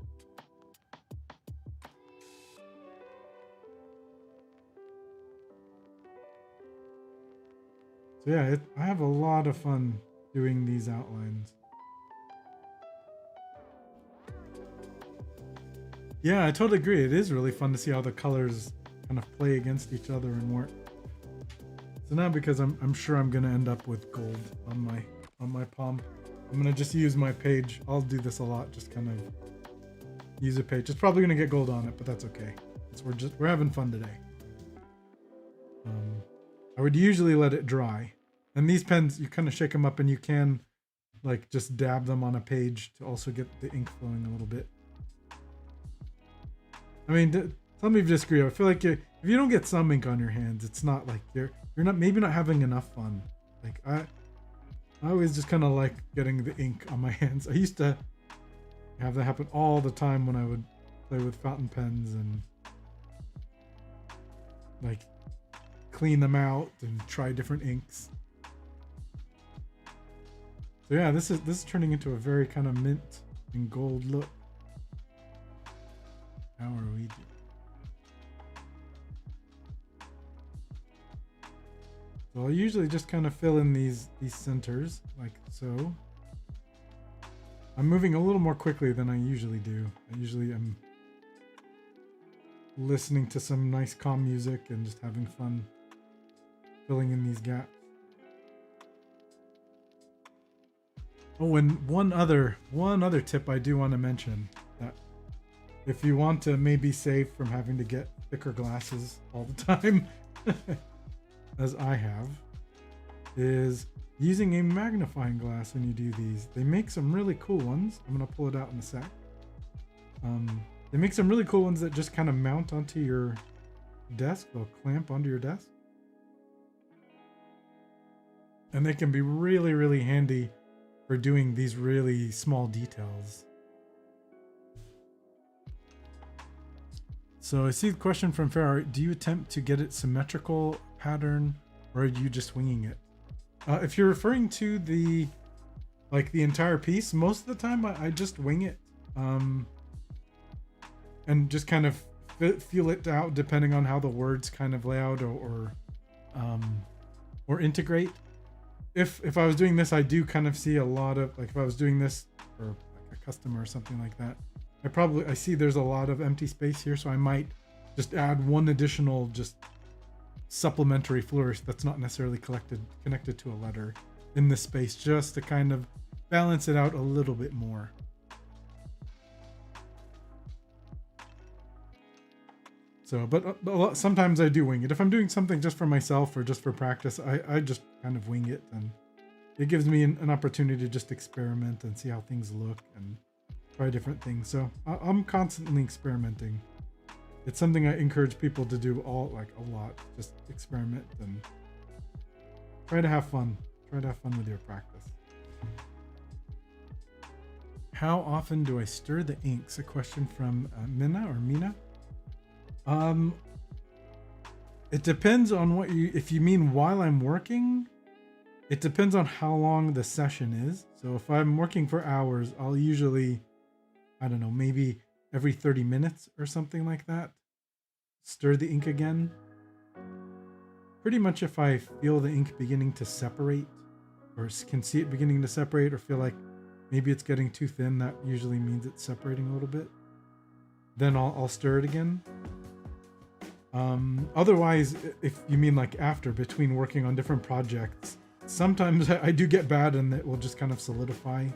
So yeah, I have a lot of fun doing these outlines. Yeah, I totally agree. It is really fun to see how the colors kind of play against each other and work. So now, because I'm sure I'm gonna end up with gold on my palm, I'm gonna just use my page. I'll do this a lot, just kind of use a page. It's probably gonna get gold on it, but that's okay. We're having fun today. I would usually let it dry, and these pens you kind of shake them up, and you can like just dab them on a page to also get the ink flowing a little bit. I mean, tell me if you disagree. I feel like if you don't get some ink on your hands, it's not like you're not having enough fun. Like I always just kind of like getting the ink on my hands. I used to have that happen all the time when I would play with fountain pens and like clean them out and try different inks. So yeah, this is turning into a very kind of mint and gold look. How are we doing? So I'll usually just kind of fill in these centers like so. I'm moving a little more quickly than I usually do. I usually am listening to some nice calm music and just having fun filling in these gaps. Oh, and one other tip I do want to mention, that if you want to maybe save from having to get thicker glasses all the time, as I have, is using a magnifying glass when you do these. They make some really cool ones. I'm gonna pull it out in a sec. They make some really cool ones that just kind of mount onto your desk. They'll clamp onto your desk. And they can be really, really handy for doing these really small details. So I see the question from Farrar. Do you attempt to get it symmetrical pattern, or are you just winging it? If you're referring to the entire piece, most of the time I just wing it. And just kind of feel it out depending on how the words kind of lay out or integrate. If I was doing this, I do kind of see a lot of, like if I was doing this for like a customer or something like that, I see there's a lot of empty space here, so I might just add one additional just supplementary flourish that's not necessarily connected to a letter in this space, just to kind of balance it out a little bit more. So, but sometimes I do wing it. If I'm doing something just for myself or just for practice, I just kind of wing it, and it gives me an opportunity to just experiment and see how things look and try different things. So I'm constantly experimenting. It's something I encourage people to do a lot. Just experiment and try to have fun. Try to have fun with your practice. How often do I stir the inks? A question from Mina. It depends on if you mean while I'm working, it depends on how long the session is. So if I'm working for hours, I'll usually, I don't know, maybe every 30 minutes or something like that, stir the ink again. Pretty much if I feel the ink beginning to separate, or can see it beginning to separate, or feel like maybe it's getting too thin, that usually means it's separating a little bit. Then I'll stir it again. Otherwise, if you mean like after, between working on different projects, sometimes I do get bad and it will just kind of solidify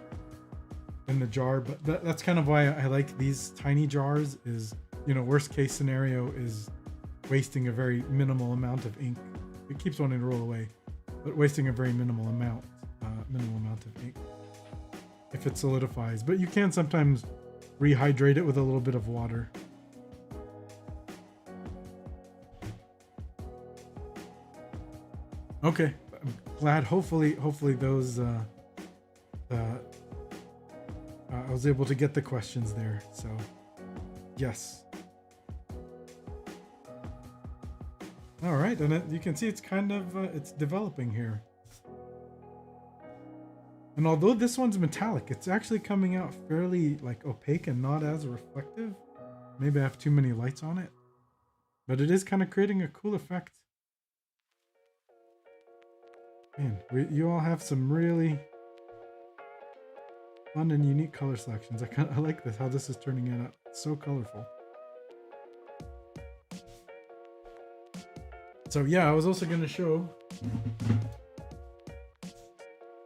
in the jar, but that's kind of why I like these tiny jars. Is, you know, worst case scenario is wasting a very minimal amount of ink. It keeps wanting to roll away, but wasting a very minimal amount of ink if it solidifies. But you can sometimes rehydrate it with a little bit of water. Okay, I'm glad. Hopefully those I was able to get the questions there. So yes. All right, and you can see it's kind of it's developing here. And although this one's metallic, it's actually coming out fairly like opaque and not as reflective. Maybe I have too many lights on it, but it is kind of creating a cool effect. Man, you all have some really fun and unique color selections. I like this, how this is turning out. It's so colorful. So yeah, I was also going to show.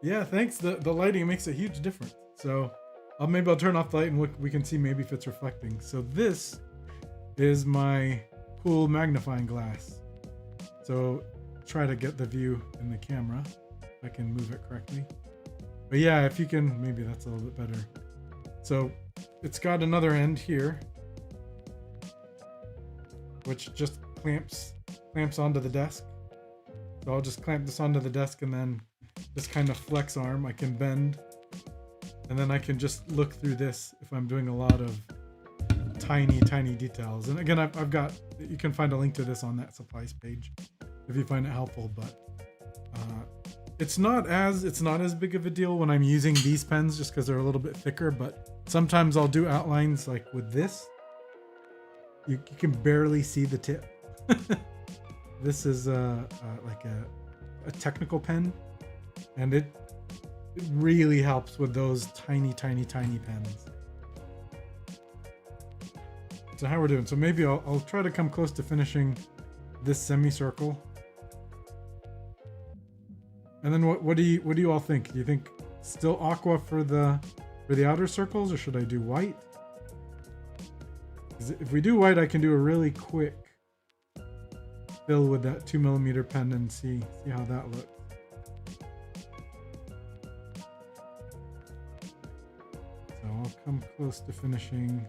Yeah, thanks. The lighting makes a huge difference. So maybe I'll turn off the light and we can see maybe if it's reflecting. So this is my pool magnifying glass. So try to get the view in the camera if I can move it correctly. But yeah, if you can, maybe that's a little bit better. So it's got another end here, which just clamps onto the desk. So I'll just clamp this onto the desk and then this kind of flex arm I can bend, and then I can just look through this if I'm doing a lot of tiny details. And again, I've got, you can find a link to this on that supplies page if you find it helpful. But it's not as big of a deal when I'm using these pens just because they're a little bit thicker. But sometimes I'll do outlines like with this. You can barely see the tip. This is like a technical pen, and it really helps with those tiny pens. So how we're doing? So maybe I'll try to come close to finishing this semicircle. And then what do you all think? Do you think still aqua for the outer circles, or should I do white? 'Cause if we do white, I can do a really quick fill with that 2mm pen and see how that looks. So I'll come close to finishing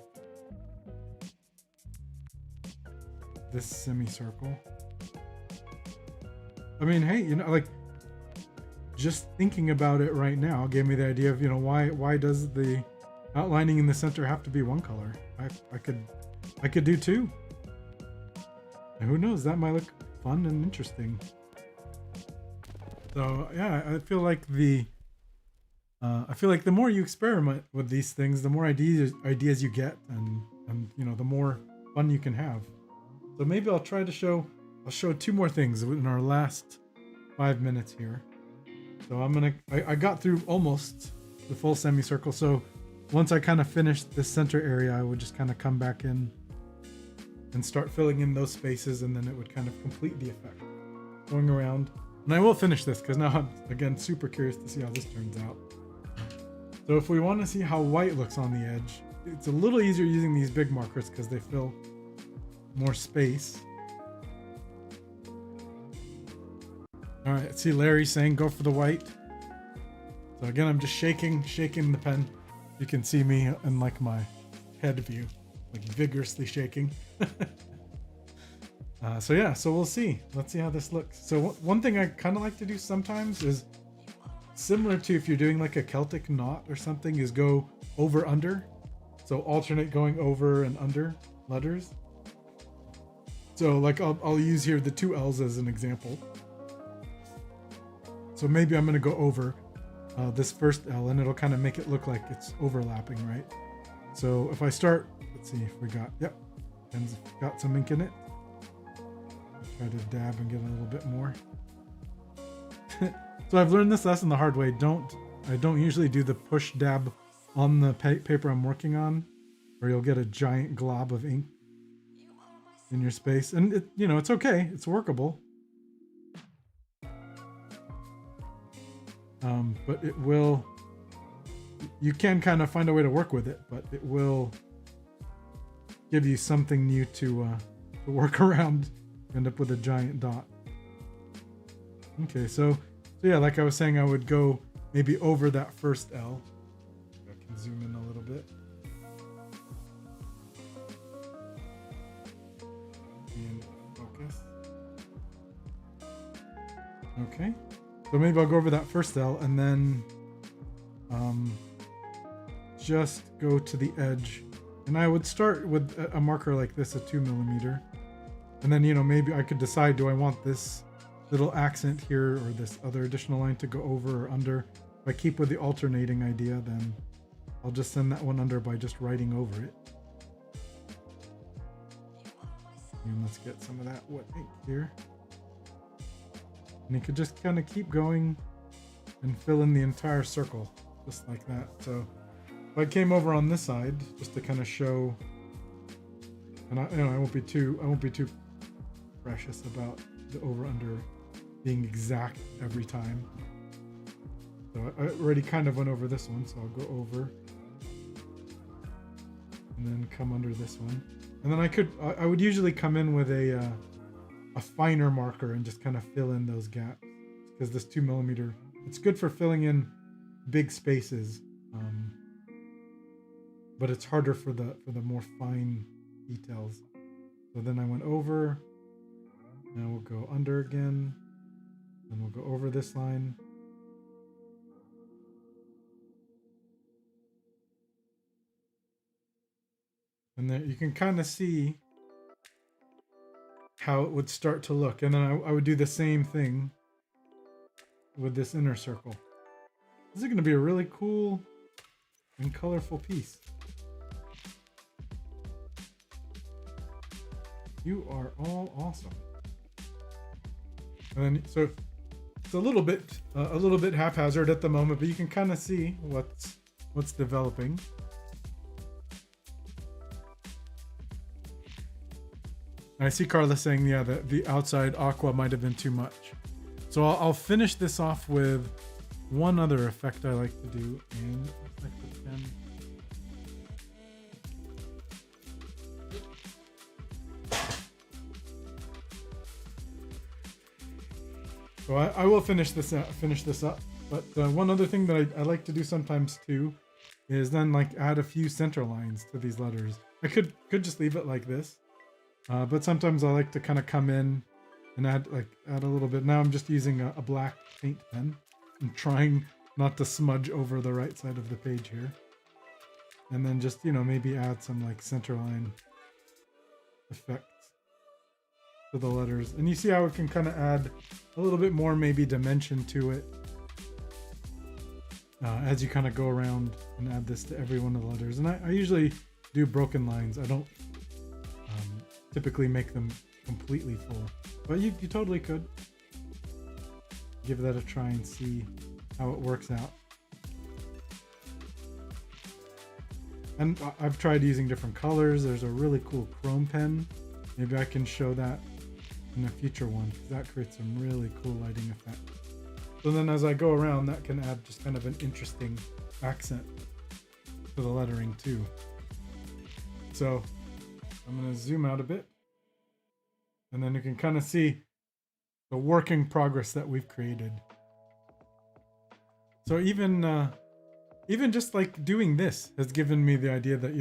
this semicircle. I mean, hey, you know, like, just thinking about it right now gave me the idea of, you know, why does the outlining in the center have to be one color? I could do two. And who knows, that might look fun and interesting. So yeah, I feel like the more you experiment with these things, the more ideas you get, and you know, the more fun you can have. So maybe I'll try to show two more things in our last 5 minutes here. So I got through almost the full semicircle. So once I kind of finished this center area, I would just kind of come back in and start filling in those spaces, and then it would kind of complete the effect. Going around. And I will finish this because now I'm, again, super curious to see how this turns out. So if we want to see how white looks on the edge, it's a little easier using these big markers because they fill more space. All right, see Larry saying go for the white. So again, I'm just shaking the pen. You can see me in like my head view, like vigorously shaking. So yeah, so we'll see. Let's see how this looks. So one thing I kind of like to do sometimes is similar to if you're doing like a Celtic knot or something, is go over under. So alternate going over and under letters. So like I'll use here the two L's as an example. So maybe I'm going to go over this first L, and it'll kind of make it look like it's overlapping, right? So if I start, let's see if we got, yep, pen's got some ink in it. Try to dab and get a little bit more. So I've learned this lesson the hard way. I don't usually do the push dab on the paper I'm working on, or you'll get a giant glob of ink in your space. And it, you know, it's okay. It's workable. but it will, you can kind of find a way to work with it, but it will give you something new to work around. End up with a giant dot. Okay, so yeah, like I was saying, I would go maybe over that first L. I can zoom in a little bit. And focus. Okay, so maybe I'll go over that first L and then just go to the edge. And I would start with a marker like this, a 2mm. And then, maybe I could decide, do I want this little accent here or this other additional line to go over or under? If I keep with the alternating idea, then I'll just send that one under by just writing over it. And let's get some of that wet ink here. And you could just kind of keep going and fill in the entire circle, just like that. So if I came over on this side, just to kind of show, and I won't be too precious about the over/under being exact every time. So I already kind of went over this one, so I'll go over and then come under this one. And then I would usually come in with a finer marker and just kind of fill in those gaps, because this 2mm, it's good for filling in big spaces, but it's harder for the more fine details. So then I went over. Now we'll go under again, and we'll go over this line. And then you can kind of see how it would start to look. And then I would do the same thing with this inner circle. This is going to be a really cool and colorful piece. You are all awesome. And then, so it's a little bit haphazard at the moment, but you can kind of see what's developing. I see Carla saying, yeah, that the outside aqua might have been too much. So I'll finish this off with one other effect I like to do, and effect the pen. So I will finish this up. But one other thing that I like to do sometimes too is then like add a few center lines to these letters. I could just leave it like this, but sometimes I like to kind of come in and add a little bit. Now I'm just using a black paint pen and trying not to smudge over the right side of the page here. And then just, maybe add some like center line effects to the letters. And you see how it can kind of add a little bit more maybe dimension to it as you kind of go around and add this to every one of the letters. And I usually do broken lines. I don't typically make them completely full, but you totally could give that a try and see how it works out. And I've tried using different colors. There's a really cool chrome pen. Maybe I can show that in a future one, because that creates some really cool lighting effect. So then as I go around, that can add just kind of an interesting accent to the lettering too. So I'm going to zoom out a bit, and then you can kind of see the working progress that we've created. So even just like doing this has given me the idea that,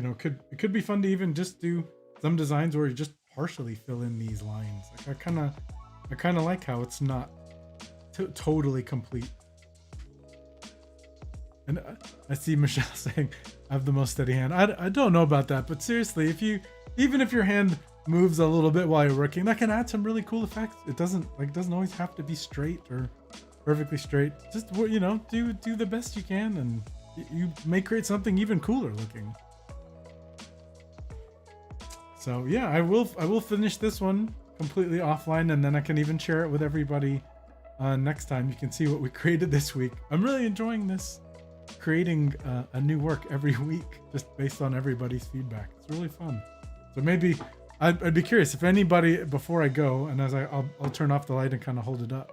it could be fun to even just do some designs where you just partially fill in these lines. Like I kind of like how it's not totally complete. And I see Michelle saying I have the most steady hand. I don't know about that, but seriously, even if your hand moves a little bit while you're working, that can add some really cool effects. It doesn't always have to be straight or perfectly straight. Just, do the best you can, and you may create something even cooler looking. So yeah, I will finish this one completely offline, and then I can even share it with everybody next time. You can see what we created this week. I'm really enjoying this, creating a new work every week just based on everybody's feedback. It's really fun. So maybe I'd be curious if anybody, before I go, and I'll turn off the light and kind of hold it up.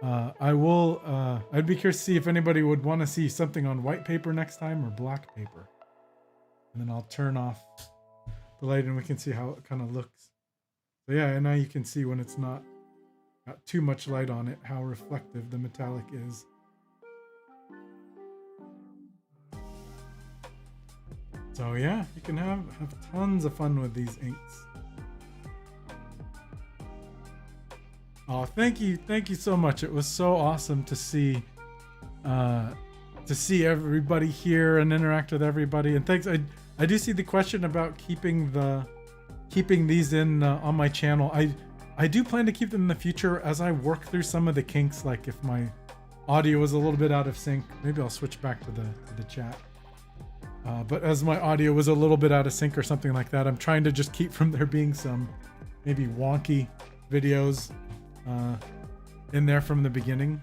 I'd be curious to see if anybody would want to see something on white paper next time or black paper. And then I'll turn off the light and we can see how it kind of looks. So yeah, and now you can see when it's not got too much light on it, how reflective the metallic is. So yeah, you can have tons of fun with these inks. Oh, thank you so much. It was so awesome to see everybody here and interact with everybody. And thanks. I do see the question about keeping these in on my channel. I do plan to keep them in the future as I work through some of the kinks. Like if my audio was a little bit out of sync, maybe I'll switch back to the chat. But as my audio was a little bit out of sync or something like that, I'm trying to just keep from there being some maybe wonky videos in there from the beginning.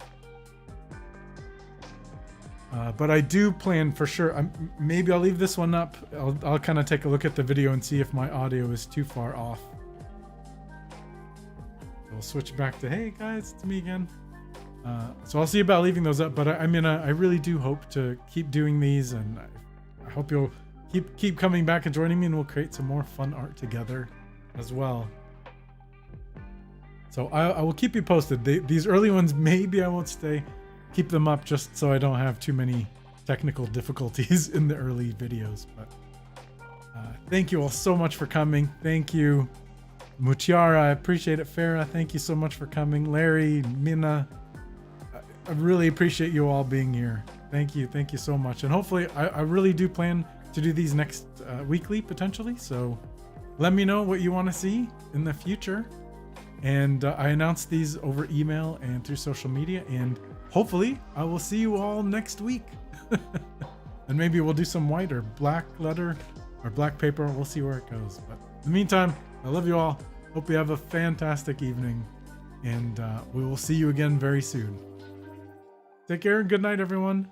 But I do plan for sure. Maybe I'll leave this one up. I'll kind of take a look at the video and see if my audio is too far off. I'll switch back to, hey guys, it's me again. So I'll see about leaving those up. But I mean, I really do hope to keep doing these, and I hope you'll keep coming back and joining me, and we'll create some more fun art together as well. So I will keep you posted. These early ones, maybe I won't keep them up just so I don't have too many technical difficulties in the early videos. But thank you all so much for coming. Thank you, Mutiara. I appreciate it. Farah, thank you so much for coming. Larry, Mina, I really appreciate you all being here. Thank you so much. And hopefully, I really do plan to do these next weekly potentially. So let me know what you want to see in the future. And I announce these over email and through social media. And hopefully, I will see you all next week. And maybe we'll do some white or black letter or black paper. We'll see where it goes. But in the meantime, I love you all. Hope you have a fantastic evening. And we will see you again very soon. Take care and good night, everyone.